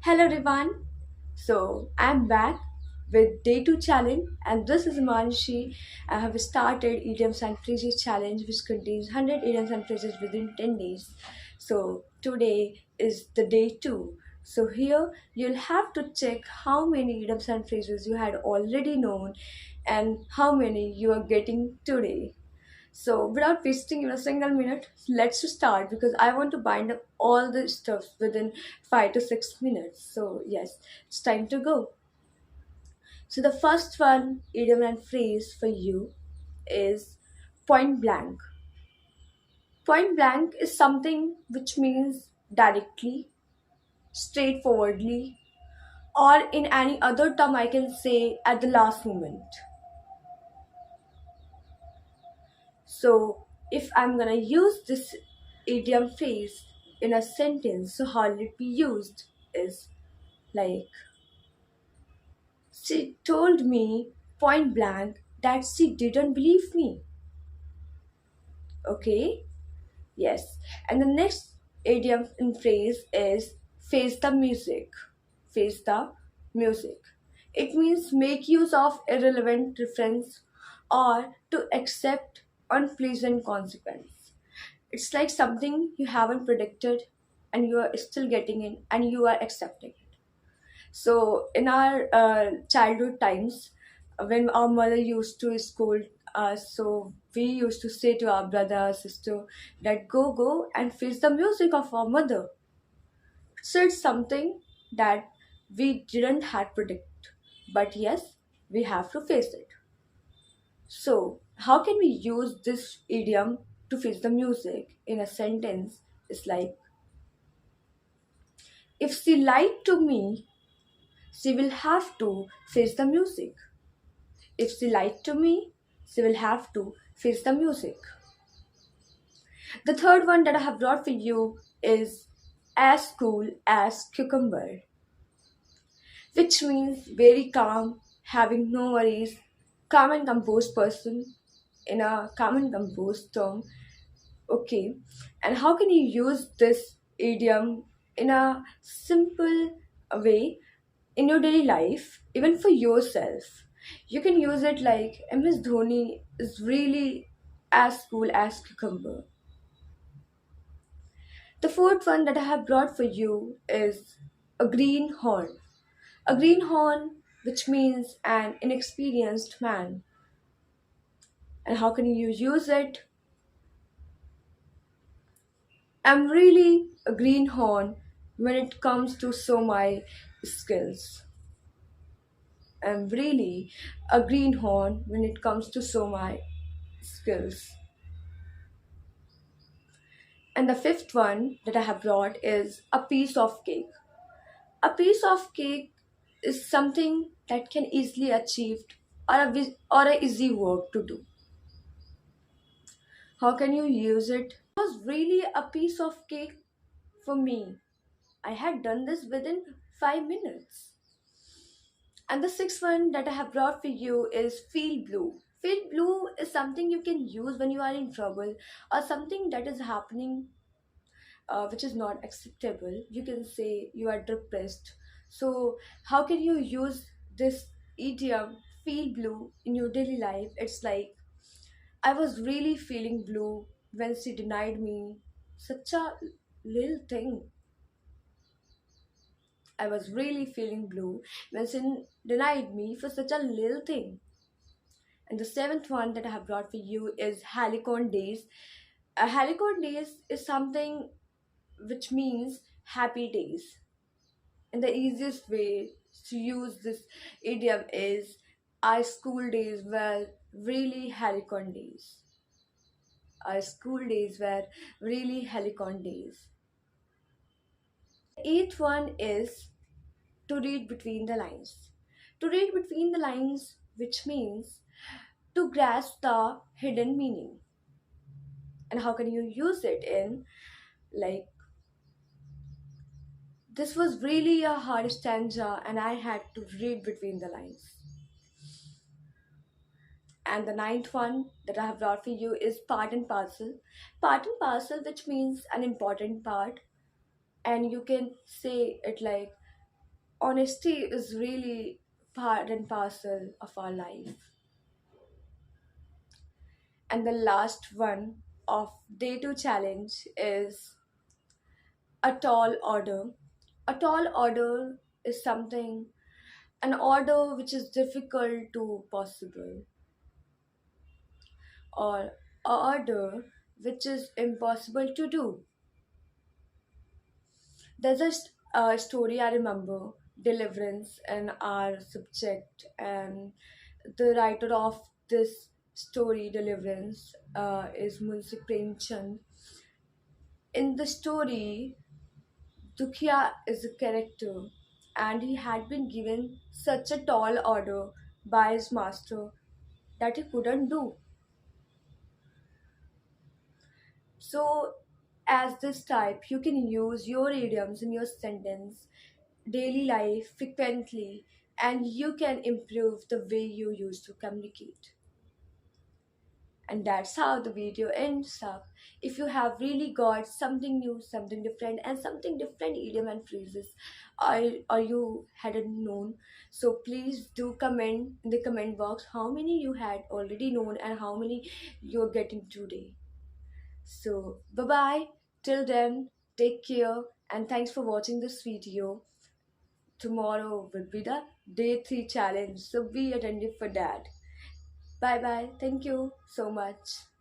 Hello everyone. I'm back with day 2 challenge and this is Manshi. I have started idioms and phrases challenge which contains 100 idioms and phrases within 10 days. So today is the day 2. So here you'll have to check how many idioms and phrases you had already known and how many you are getting today. So, without wasting even a single minute, let's just start because I want to bind up all the stuff within 5 to 6 minutes. So, yes, it's time to go. So, the first one, idiom and phrase for you is point blank. Point blank is something which means directly, straightforwardly, or in any other term, I can say at the last moment. So, if I'm gonna use this idiom phrase in a sentence, so how will it be used? Is like, she told me point blank that she didn't believe me. Okay? Yes. And the next idiom and phrase is face the music. Face the music. It means make use of irrelevant reference or to accept unpleasant consequence. It's like something you haven't predicted and you are still getting in and you are accepting it. So, in our childhood times, when our mother used to scold us, so we used to say to our brother or sister that go and face the music of our mother. So, it's something that we didn't had predict, but yes, we have to face it. So, how can we use this idiom to face the music in a sentence? It's like, if she lied to me, she will have to face the music. If she lied to me, she will have to face the music. The third one that I have brought for you is as cool as cucumber, which means very calm, having no worries, calm and composed person in a calm and composed term. Okay, and how can you use this idiom in a simple way in your daily life, even for yourself? You can use it like MS Dhoni is really as cool as cucumber. The fourth one that I have brought for you is a green horn. A green horn, which means an inexperienced man. And how can you use it? I'm really a greenhorn when it comes to show my skills. I'm really a greenhorn when it comes to show my skills. And the fifth one that I have brought is a piece of cake. A piece of cake is something that can easily achieved or a easy work to do. How can you use it? It was really a piece of cake for me. I had done this within 5 minutes. And the sixth one that I have brought for you is feel blue. Feel blue is something you can use when you are in trouble or something that is happening which is not acceptable. You can say you are depressed. So, how can you use this idiom feel blue in your daily life? It's like, I was really feeling blue when she denied me such a little thing. I was really feeling blue when she denied me for such a little thing. And the seventh one that I have brought for you is Helicon Days. Helicon Days is something which means happy days. And the easiest way to use this idiom is our school days were really Helicon days. Our school days were really Helicon days. The eighth one is to read between the lines. To read between the lines, which means to grasp the hidden meaning. And how can you use it in like, this was really a hard stanza and I had to read between the lines. And the ninth one that I have brought for you is part and parcel. Part and parcel, which means an important part, and you can say it like Honesty is really part and parcel of our life. And the last one of day two challenge is a tall order. A tall order is something, an order which is difficult to possible, or a order which is impossible to do. There's a story I remember, Deliverance, in our subject, and the writer of this story, Deliverance, is Munshi Premchand. In the story, Dukhya is a character, and he had been given such a tall order by his master that he couldn't do. So, as this type, you can use your idioms in your sentence, daily life frequently, and you can improve the way you use to communicate. And that's how the video ends up. If you have really got something new, something different, and something different idiom and phrases, or you hadn't known, so please do comment in the comment box how many you had already known and how many you're getting today. So bye bye. Till then, take care and thanks for watching this video. Tomorrow will be the day 3 challenge, so be attentive for that. Bye bye. Thank you so much.